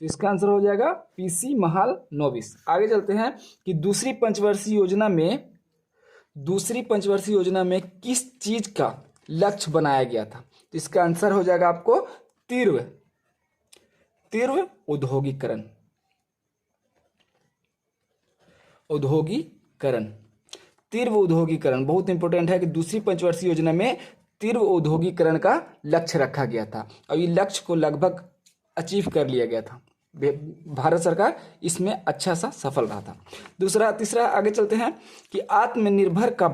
तो इसका आंसर हो जाएगा पीसी महालनोबिस। आगे चलते हैं कि दूसरी पंचवर्षीय योजना में किस चीज का लक्ष्य बनाया गया था। तो इसका आंसर हो जाएगा आपको तीव्र औद्योगिकरण। तीव्र औद्योगिकरण बहुत इंपॉर्टेंट है कि दूसरी पंचवर्षीय योजना में तीव्र औद्योगिकरण का लक्ष्य रखा गया था और ये लक्ष्य को लगभग अचीव कर लिया गया था। भारत सरकार इसमें अच्छा सा सफल रहा था। तीसरा आगे चलते हैं कि आत्मनिर्भर का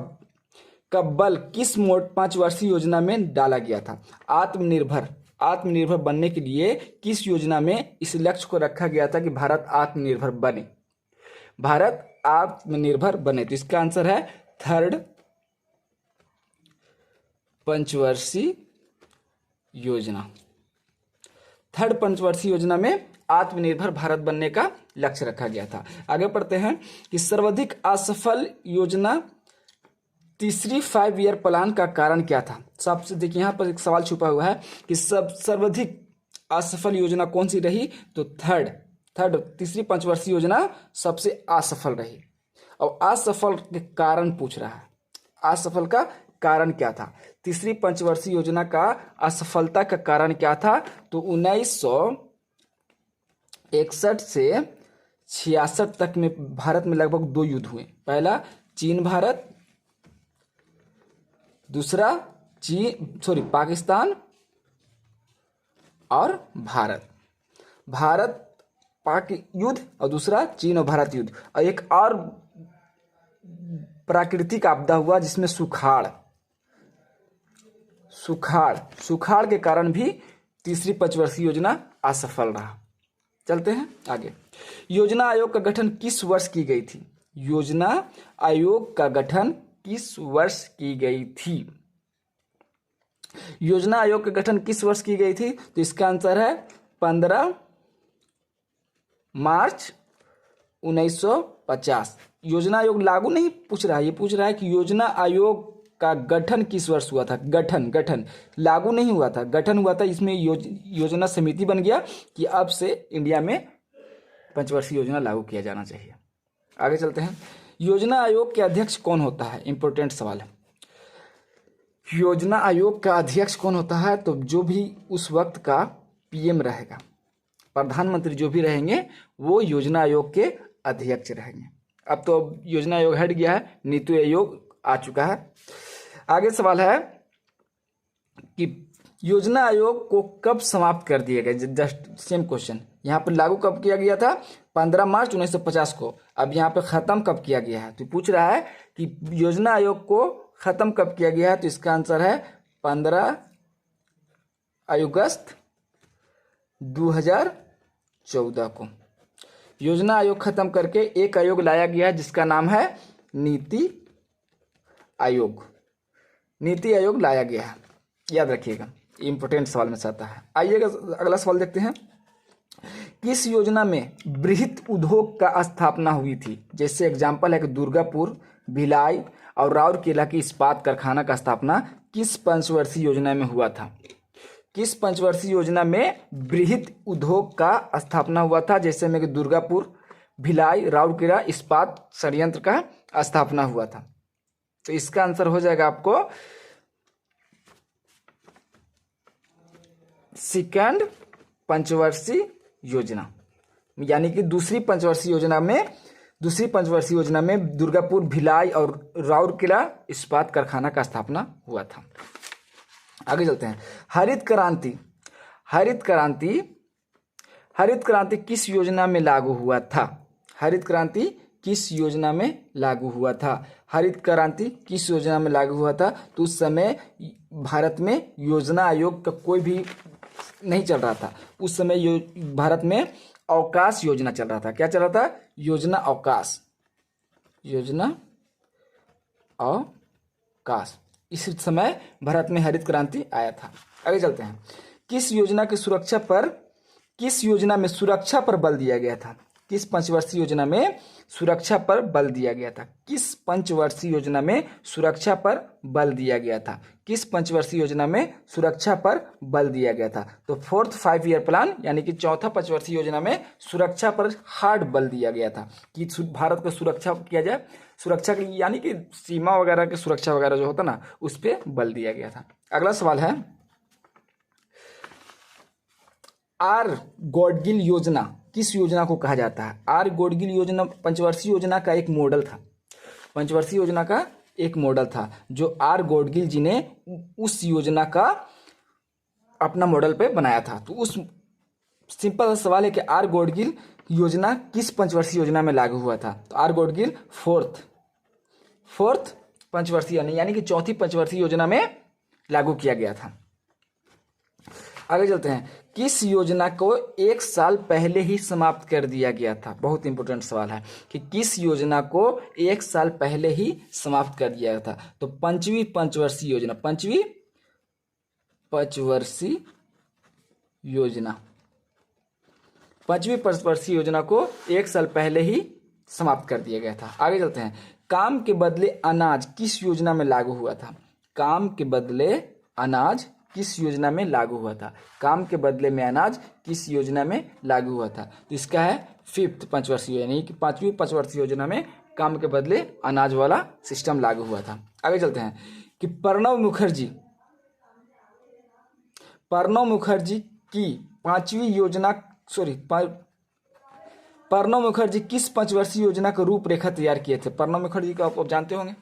बल किस पंचवर्षीय योजना में डाला गया था। आत्मनिर्भर बनने के लिए किस योजना में इस लक्ष्य को रखा गया था कि भारत आत्मनिर्भर बने। तो इसका आंसर है थर्ड पंचवर्षीय योजना में आत्मनिर्भर भारत बनने का लक्ष्य रखा गया था। आगे पढ़ते हैं कि सर्वाधिक असफल योजना तीसरी 5 ईयर प्लान का कारण क्या था। सबसे देखिए यहाँ पर एक सवाल छुपा हुआ है कि सर्वाधिक असफल योजना कौन सी रही। तो थर्ड तीसरी पंचवर्षीय योजना सबसे असफल रही और असफल के कारण पूछ रहा है। असफल का कारण क्या था। तीसरी पंचवर्षीय योजना का असफलता का कारण क्या था। तो 1961 से 66 तक में भारत में लगभग 2 युद्ध हुए। पहला चीन भारत, दूसरा पाकिस्तान और भारत पाक युद्ध और दूसरा चीन और भारत युद्ध। और एक और प्राकृतिक आपदा हुआ जिसमें सुखाड़ के कारण भी तीसरी पंचवर्षीय योजना असफल रहा। चलते हैं आगे। योजना आयोग का गठन किस वर्ष की गई थी। योजना आयोग का गठन किस वर्ष की गई थी। योजना आयोग का गठन किस वर्ष की गई थी। तो इसका आंसर है 15 मार्च 1950। योजना आयोग लागू नहीं पूछ रहा है, ये पूछ रहा है कि योजना आयोग का गठन किस वर्ष हुआ था। गठन लागू नहीं हुआ था, गठन हुआ था। इसमें योजना समिति बन गया कि अब से इंडिया में पंचवर्षीय योजना लागू किया जाना चाहिए। आगे चलते हैं। योजना आयोग के अध्यक्ष कौन होता है। इंपॉर्टेंट सवाल है। योजना आयोग का अध्यक्ष कौन होता है। तो जो भी उस वक्त का पीएम रहेगा, प्रधानमंत्री जो भी रहेंगे वो योजना आयोग के अध्यक्ष रहेंगे। अब तो योजना आयोग हट गया है, नीति आयोग आ चुका है। आगे सवाल है कि योजना आयोग को कब समाप्त कर दिया गया। Just same question. यहाँ पर लागू कब किया गया था 15 मार्च 1950 को। अब यहाँ पे खत्म कब किया गया है। तो पूछ रहा है कि योजना आयोग को खत्म कब किया गया है। तो इसका आंसर है 15 अगस्त 2014 को योजना आयोग खत्म करके एक आयोग लाया गया है जिसका नाम है नीति आयोग लाया गया है। याद रखिएगा, इंपॉर्टेंट सवाल में से आता है। आइएगा अगला सवाल देखते हैं। किस योजना में बृहत उद्योग का स्थापना हुई थी। जैसे एग्जांपल है कि दुर्गापुर, भिलाई और राउरकेला की इस्पात कारखाना का स्थापना किस पंचवर्षीय योजना में हुआ था। किस पंचवर्षीय योजना में बृहत उद्योग का स्थापना हुआ था। जैसे में कि दुर्गापुर, भिलाई, राउरकेला इस्पात संयंत्र का स्थापना हुआ था। तो इसका आंसर हो जाएगा आपको सेकंड पंचवर्षीय योजना, यानी कि दूसरी पंचवर्षीय योजना में दुर्गापुर, भिलाई और राउरकेला इस्पात कारखाना का स्थापना हुआ था। आगे चलते हैं। हरित क्रांति किस योजना में लागू हुआ था। हरित क्रांति किस योजना में लागू हुआ था। हरित क्रांति किस योजना में लागू हुआ था। तो उस समय भारत में योजना आयोग का कोई भी नहीं चल रहा था। उस समय भारत में अवकाश योजना चल रहा था। क्या चल रहा था। योजना अवकाश। इस समय भारत में हरित क्रांति आया था। आगे चलते हैं। किस योजना में सुरक्षा पर बल दिया गया था। किस पंचवर्षीय योजना में सुरक्षा पर बल दिया गया था? किस पंचवर्षीय योजना में सुरक्षा पर बल दिया गया था? किस पंचवर्षीय योजना में सुरक्षा पर बल दिया गया था? तो 4th 5 ईयर प्लान यानी कि चौथा पंचवर्षीय योजना में सुरक्षा पर हार्ड बल दिया गया था कि भारत को सुरक्षा किया जाए, सुरक्षा के लिए यानी कि सीमा वगैरह की सुरक्षा वगैरह जो होता ना, उस पर बल दिया गया था। अगला सवाल है, आर गॉडगिल योजना किस योजना को कहा जाता है? आर गॉडगिल योजना पंचवर्षीय योजना का एक मॉडल था, पंचवर्षीय योजना का एक मॉडल था जो आर गॉडगिल जी ने उस योजना का अपना मॉडल पे बनाया था। तो उस सिंपल सवाल है कि आर गॉडगिल योजना किस पंचवर्षीय योजना में लागू हुआ था? तो आर गॉडगिल फोर्थ पंचवर्षीय यानी कि चौथी पंचवर्षीय योजना में लागू किया गया था। आगे चलते हैं, किस योजना को 1 साल पहले ही समाप्त कर दिया गया था? बहुत इंपॉर्टेंट सवाल है कि किस योजना को 1 साल पहले ही समाप्त कर दिया गया था? तो पंचवीं पंचवर्षीय योजना, पंचवीं पंचवर्षीय योजना को 1 साल पहले ही समाप्त कर दिया गया था। आगे चलते हैं, काम के बदले अनाज किस योजना में लागू हुआ था? काम के बदले अनाज किस योजना में लागू हुआ था? काम के बदले में अनाज किस योजना में लागू हुआ था? तो इसका है 5th पंचवर्षीय यानी कि 5वीं पंचवर्षीय योजना में काम के बदले अनाज वाला सिस्टम लागू हुआ था। आगे चलते हैं कि प्रणब मुखर्जी की 5वीं योजना प्रणब मुखर्जी किस पंचवर्षीय योजना का रूपरेखा तैयार किए थे? प्रणब मुखर्जी को आप जानते होंगे,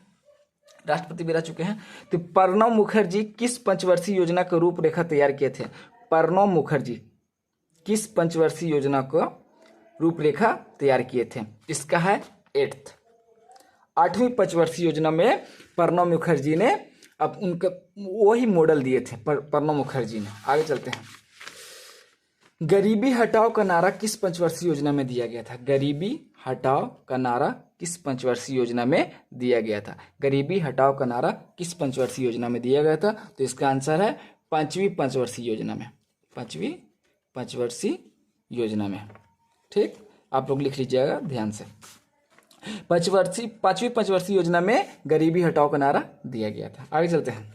राष्ट्रपति भी रह चुके हैं। तो प्रणब मुखर्जी किस पंचवर्षीय योजना का रूपरेखा तैयार किए थे? प्रणब मुखर्जी किस पंचवर्षीय योजना का रूपरेखा तैयार किए थे? इसका है 8वीं पंचवर्षीय योजना में प्रणब मुखर्जी ने अब उनका वही मॉडल दिए थे प्रणब मुखर्जी ने। आगे चलते हैं, गरीबी हटाओ का नारा किस पंचवर्षीय योजना में दिया गया था? गरीबी हटाओ का नारा किस पंचवर्षीय योजना में दिया गया था? गरीबी हटाओ का नारा किस पंचवर्षीय योजना में दिया गया था? तो इसका आंसर है 5वीं पंचवर्षीय योजना में, 5वीं पंचवर्षीय योजना में। ठीक, आप लोग लिख लीजिएगा ध्यान से। 5वीं पंचवर्षीय योजना में गरीबी हटाओ का नारा दिया गया था। आगे चलते हैं,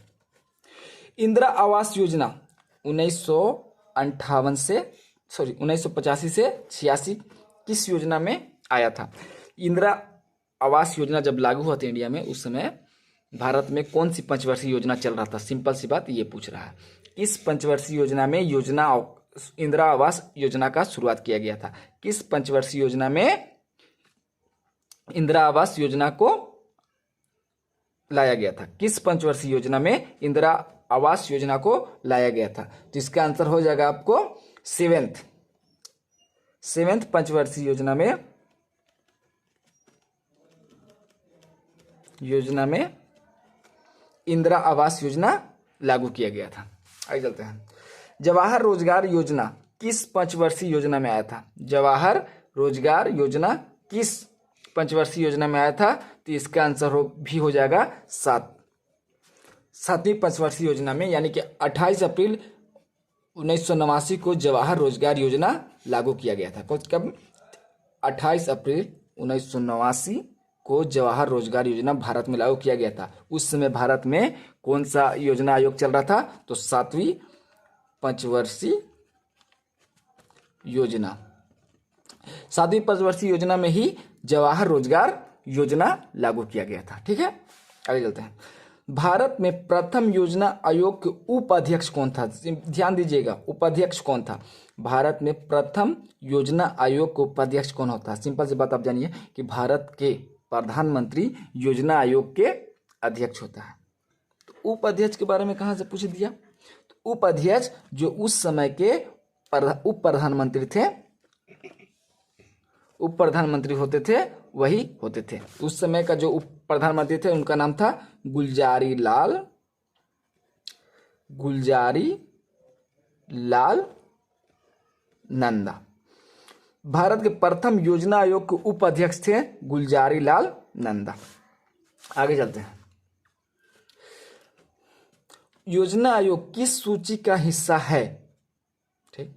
इंदिरा आवास योजना 1985 से 86 किस योजना में आया था? इंदिरा आवास योजना जब लागू हुआ था इंडिया में, उस समय भारत में कौन सी पंचवर्षीय योजना चल रहा था? सिंपल सी बात ये पूछ रहा है, किस पंचवर्षीय योजना में इंदिरा आवास योजना का शुरुआत किया गया था? किस पंचवर्षीय योजना में इंदिरा आवास योजना को लाया गया था? किस पंचवर्षीय योजना में इंदिरा आवास योजना को लाया गया था? तो इसका आंसर हो जाएगा आपको 7th पंचवर्षीय योजना में इंदिरा आवास योजना लागू किया गया था। आगे चलते हैं, जवाहर रोजगार योजना किस पंचवर्षीय योजना में आया था? जवाहर रोजगार योजना किस पंचवर्षीय योजना में आया था? तो इसका आंसर हो जाएगा 7वीं पंचवर्षीय योजना में, यानी कि 28 अप्रैल 1989 को जवाहर रोजगार योजना लागू किया गया था। कब? 28 अप्रैल 1989 को जवाहर रोजगार योजना भारत में लागू किया गया था। उस समय भारत में कौन सा योजना आयोग चल रहा था? तो 7वीं पंचवर्षीय योजना। 7वीं पंचवर्षीय योजना में ही जवाहर रोजगार योजना लागू किया गया था। ठीक है, आगे चलते हैं, भारत में प्रथम योजना आयोग के उपाध्यक्ष कौन था? ध्यान दीजिएगा, उपाध्यक्ष कौन था? भारत में प्रथम योजना आयोग का उपाध्यक्ष कौन होता है? सिंपल सी बात आप जानिए कि भारत के प्रधानमंत्री योजना आयोग के अध्यक्ष होता है। तो उपाध्यक्ष के बारे में कहाँ से पूछ दिया? तो उपाध्यक्ष जो उस समय के उप प्रधानमंत्री होते थे वही होते थे। उस समय का जो उप प्रधानमंत्री थे उनका नाम था गुलजारी लाल नंदा। भारत के प्रथम योजना आयोग के उपाध्यक्ष थे गुलजारी लाल नंदा। आगे चलते हैं, योजना आयोग किस सूची का हिस्सा है? ठीक,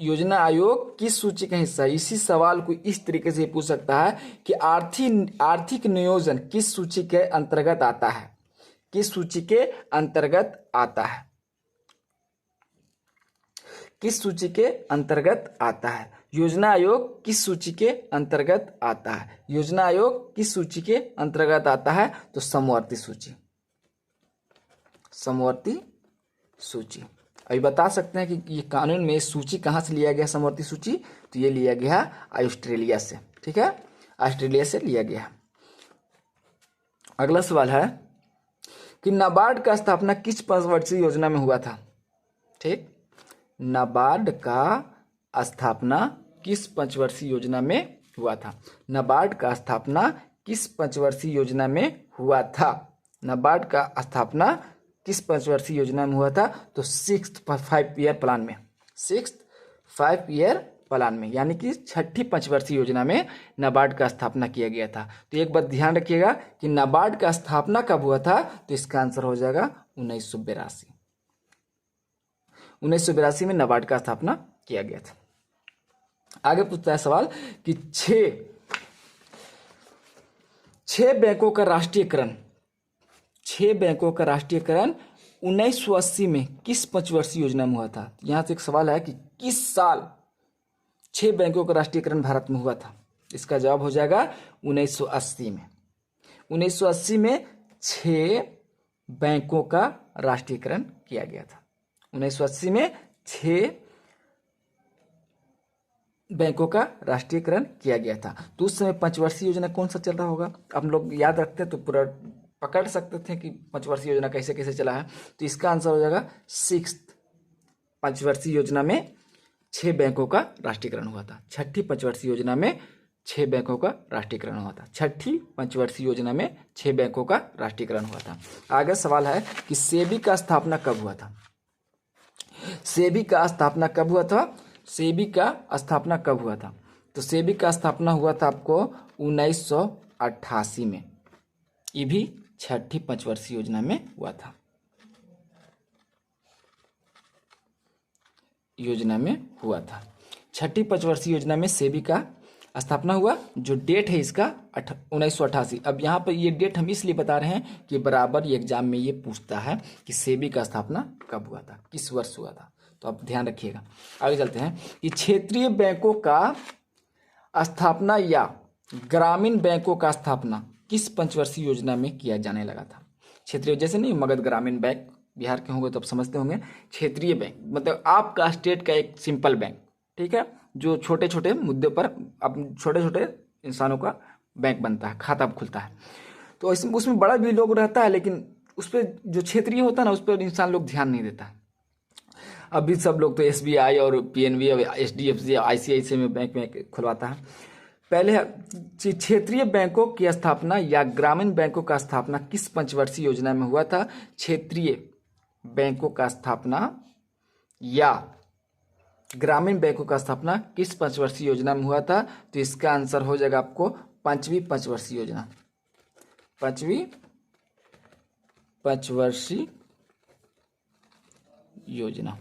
योजना आयोग किस सूची का हिस्सा है? इसी सवाल को इस तरीके से पूछ सकता है कि आर्थिक नियोजन किस सूची के अंतर्गत आता है? किस सूची के अंतर्गत आता है? किस सूची के अंतर्गत आता है? योजना आयोग किस सूची के अंतर्गत आता है? योजना आयोग किस सूची के अंतर्गत आता है? तो समवर्ती सूची। समवर्ती सूची। अभी बता सकते हैं कि ये कानून में सूची कहाँ से लिया गया? समवर्ती सूची तो ये लिया गया ऑस्ट्रेलिया से। ठीक है, ऑस्ट्रेलिया से लिया गया। अगला सवाल है कि नाबार्ड का स्थापना किस पंचवर्षीय योजना में हुआ था? ठीक, नाबार्ड का स्थापना किस पंचवर्षीय योजना में हुआ था? नाबार्ड का स्थापना किस पंचवर्षीय योजना में हुआ था? नाबार्ड का स्थापना किस पंचवर्षीय योजना में हुआ था? तो 6th 5 ईयर प्लान में। 6th 5 ईयर प्लान में, यानी कि 6ठी पंचवर्षीय योजना में नाबार्ड का स्थापना किया गया था। तो एक बात ध्यान रखिएगा कि नाबार्ड का स्थापना कब हुआ था? तो इसका आंसर हो जाएगा 1982। 1982 में नाबार्ड का स्थापना किया गया था। आगे पूछता है सवाल कि छह बैंकों का राष्ट्रीयकरण 1980 में किस पंचवर्षीय योजना में हुआ था? यहां से एक सवाल है कि किस साल 6 बैंकों का राष्ट्रीयकरण भारत में हुआ था? इसका जवाब हो जाएगा 1980 में। 1980 में 6 बैंकों का राष्ट्रीयकरण किया गया था। 1980 में 6 बैंकों का राष्ट्रीयकरण किया गया था। तो उस समय पंचवर्षीय योजना कौन सा चल रहा होगा? आप लोग याद रखते तो पूरा पकड़ सकते थे कि पंचवर्षीय योजना कैसे कैसे चला है। तो इसका आंसर हो जाएगा 6th पंचवर्षीय योजना में 6 बैंकों का राष्ट्रीयकरण हुआ था। 6ठी पंचवर्षीय योजना में 6 बैंकों का राष्ट्रीयकरण हुआ था। 6ठी पंचवर्षीय योजना में 6 बैंकों का राष्ट्रीयकरण हुआ था। आगे सवाल है कि सेबी का स्थापना कब हुआ था? सेबी का स्थापना कब हुआ था? सेबी का स्थापना कब हुआ था? तो सेबी का स्थापना हुआ था आपको 1988 में। ये भी 6ठी पंचवर्षीय योजना में हुआ था। योजना में हुआ था 6ठी पंचवर्षीय योजना में सेबी का स्थापना हुआ। जो डेट है इसका 1988। अब यहाँ पर ये डेट हम इसलिए बता रहे हैं कि बराबर ये एग्जाम में ये पूछता है कि सेबी का स्थापना कब हुआ था, किस वर्ष हुआ था। तो आप ध्यान रखिएगा। आगे चलते हैं कि क्षेत्रीय बैंकों का स्थापना या ग्रामीण बैंकों का स्थापना किस पंचवर्षीय योजना में किया जाने लगा था? क्षेत्रीय जैसे नहीं, मगध ग्रामीण बैंक बिहार के होंगे तो आप समझते होंगे। क्षेत्रीय बैंक मतलब आपका स्टेट का एक सिंपल बैंक, ठीक है, जो छोटे छोटे मुद्दे पर अब छोटे छोटे इंसानों का बैंक बनता है, खाता खुलता है। तो उसमें बड़ा भी लोग रहता है, लेकिन उस पर जो क्षेत्रीय होता है ना, उस पर इंसान लोग ध्यान नहीं देता। अभी सब लोग तो SBI और PNB और HDFC ICICI में बैंक में खुलवाता है। पहले क्षेत्रीय बैंकों की स्थापना या ग्रामीण बैंकों का स्थापना किस पंचवर्षीय योजना में हुआ था? क्षेत्रीय बैंकों का स्थापना या ग्रामीण बैंकों का स्थापना किस पंचवर्षीय योजना में हुआ था? तो इसका आंसर हो जाएगा आपको 5वीं पंचवर्षीय योजना। 5वीं पंचवर्षीय योजना।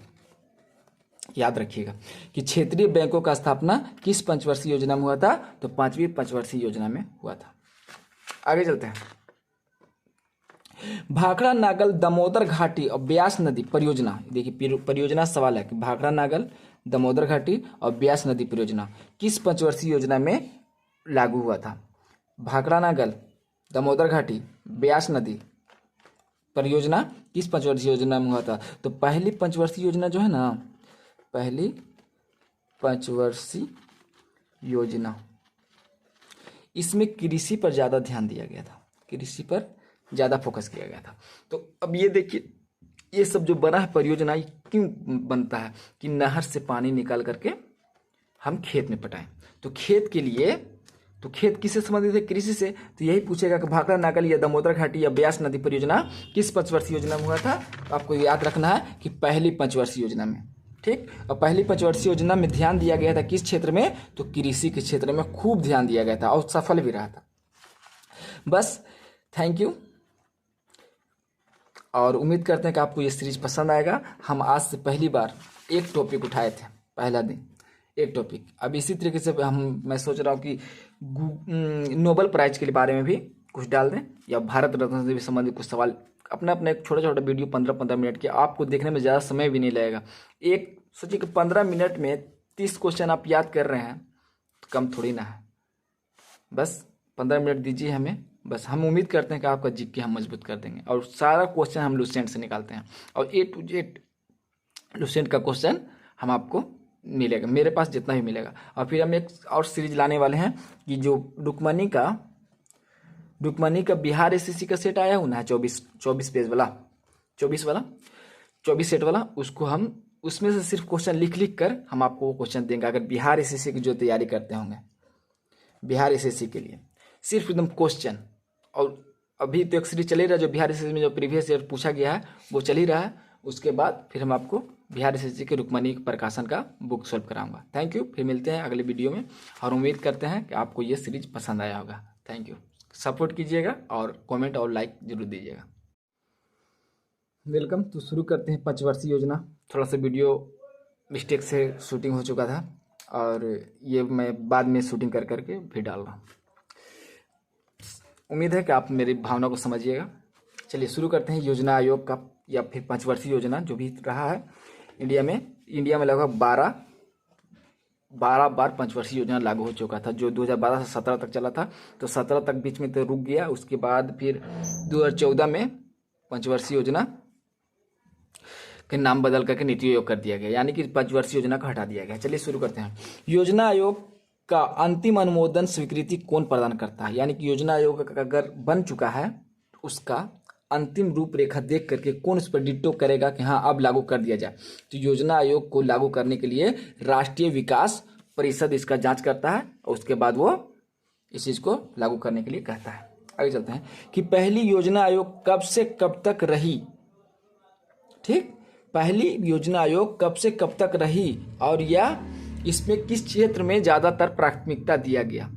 याद रखिएगा कि क्षेत्रीय बैंकों का स्थापना किस पंचवर्षीय योजना में हुआ था? तो 5वीं पंचवर्षीय योजना में हुआ था। आगे चलते हैं। भाखड़ा नागल दामोदर घाटी और ब्यास नदी परियोजना। देखिए परियोजना सवाल है कि भाखड़ा नागल दामोदर घाटी और ब्यास नदी परियोजना किस पंचवर्षीय योजना में लागू हुआ था? भाखड़ा नागल दामोदर घाटी ब्यास नदी परियोजना किस पंचवर्षीय योजना में हुआ था? तो पहली पंचवर्षीय योजना जो है ना, पहली पंचवर्षीय योजना, इसमें कृषि पर ज़्यादा ध्यान दिया गया था, कृषि पर ज़्यादा फोकस किया गया था। तो अब ये देखिए, ये सब जो बना है परियोजना, क्यों बनता है कि नहर से पानी निकाल करके हम खेत में पटाएं। तो खेत के लिए, तो खेत किससे संबंधित है? कृषि से। तो यही पूछेगा कि भाखड़ा नागल या दामोदर घाटी या ब्यास नदी परियोजना किस पंचवर्षीय योजना में हुआ था? तो आपको याद रखना है कि पहली पंचवर्षीय योजना में, ठीक। और पहली पंचवर्षीय योजना में ध्यान दिया गया था किस क्षेत्र में? तो कृषि के क्षेत्र में खूब ध्यान दिया गया था और सफल भी रहा था। बस, थैंक यू, और उम्मीद करते हैं कि आपको ये सीरीज पसंद आएगा। हम आज से पहली बार एक टॉपिक उठाए थे, पहला दिन एक टॉपिक। अब इसी तरीके से मैं सोच रहा हूँ कि नोबेल प्राइज के बारे में भी कुछ डाल दें, या भारत रत्न से भी संबंधित कुछ सवाल, अपना अपना एक छोटा छोटा वीडियो 15-15 मिनट के, आपको देखने में ज़्यादा समय भी नहीं लगेगा। एक सोचिए कि 15 मिनट में 30 क्वेश्चन आप याद कर रहे हैं तो कम थोड़ी ना है। बस 15 मिनट दीजिए हमें, बस हम उम्मीद करते हैं कि आपका जीके हम मजबूत कर देंगे। और सारा क्वेश्चन हम लुसेंट से निकालते हैं, और A to Z लुसेंट का क्वेश्चन हम आपको मिलेगा, मेरे पास जितना भी मिलेगा। और फिर हम एक और सीरीज लाने वाले हैं कि जो रुक्मणी का बिहार एसएससी का सेट आया हुआ ना, 24 पेज वाला, 24 सेट वाला, उसको हम उसमें से सिर्फ क्वेश्चन लिख कर हम आपको वो क्वेश्चन देंगे। अगर बिहार एसएससी की जो तैयारी करते होंगे, बिहार एसएससी के लिए सिर्फ एकदम क्वेश्चन, और अभी तो एक सीरीज चल ही रहा है जो बिहार एसएससी में जो प्रीवियस ईयर पूछा गया है वो चल ही रहा है। उसके बाद फिर हम आपको बिहार एसएससी के रुक्मणी प्रकाशन का बुक सॉल्व कराऊंगा। थैंक यू, फिर मिलते हैं अगले वीडियो में, और उम्मीद करते हैं कि आपको ये सीरीज पसंद आया होगा। थैंक यू, सपोर्ट कीजिएगा और कमेंट और लाइक जरूर दीजिएगा। वेलकम। तो शुरू करते हैं पंचवर्षीय योजना। थोड़ा सा वीडियो मिस्टेक से शूटिंग हो चुका था, और ये मैं बाद में शूटिंग कर करके फिर डाल रहा हूँ। उम्मीद है कि आप मेरी भावना को समझिएगा। चलिए शुरू करते हैं योजना आयोग का, या फिर पंचवर्षीय योजना जो भी रहा है इंडिया में लगभग 12 बार पंचवर्षीय योजना लागू हो चुका था, जो 2012 से 17 तक चला था। तो 17 तक बीच में तो रुक गया, उसके बाद फिर 2014 में पंचवर्षीय योजना के नाम बदल करके नीति आयोग कर दिया गया, यानी कि पंचवर्षीय योजना को हटा दिया गया। चलिए शुरू करते हैं। योजना आयोग का अंतिम अनुमोदन स्वीकृति कौन प्रदान करता है, यानी कि योजना आयोग अगर बन चुका है उसका अंतिम रूपरेखा देख करके कौन उस पर डिट्टो करेगा कि हाँ अब लागू कर दिया जाए। तो योजना आयोग को लागू करने के लिए राष्ट्रीय विकास परिषद इसका जांच करता है, और उसके बाद वो इस चीज को लागू करने के लिए कहता है। आगे चलते हैं कि पहली योजना आयोग कब से कब तक रही। ठीक, पहली योजना आयोग कब से कब तक रही, और या इसमें किस क्षेत्र में ज्यादातर प्राथमिकता दिया गया।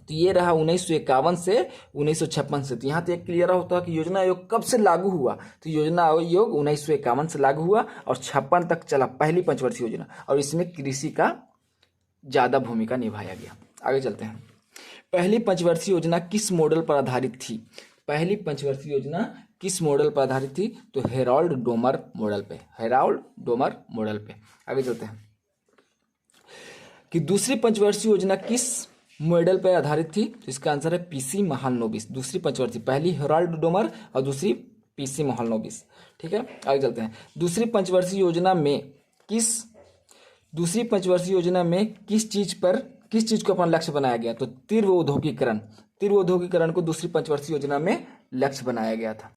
तो ये रहा 1951 से 1956 से। तो यहाँ तो एक क्लियर होता है कि योजना आयोग कब से लागू हुआ। तो योजना आयोग 1951 से लागू हुआ और 56 तक चला, पहली पंचवर्षीय योजना, और इसमें कृषि का ज्यादा भूमिका निभाया गया। आगे चलते हैं। पहली पंचवर्षीय योजना किस मॉडल पर आधारित थी। पहली पंचवर्षीय योजना किस मॉडल पर आधारित थी। तो हेराल्ड डोमर मॉडल पे, आगे चलते हैं कि दूसरी पंचवर्षीय योजना किस मॉडल पर आधारित थी। तो इसका आंसर है पीसी महालनोबिस। दूसरी पंचवर्षीय, पहली हेराल्ड डोमर और दूसरी पीसी महालनोबिस। ठीक है, आगे चलते हैं। दूसरी पंचवर्षीय योजना में किस चीज को अपना लक्ष्य बनाया गया। तो तीव्र औद्योगिकीकरण को दूसरी पंचवर्षीय योजना में लक्ष्य बनाया गया था।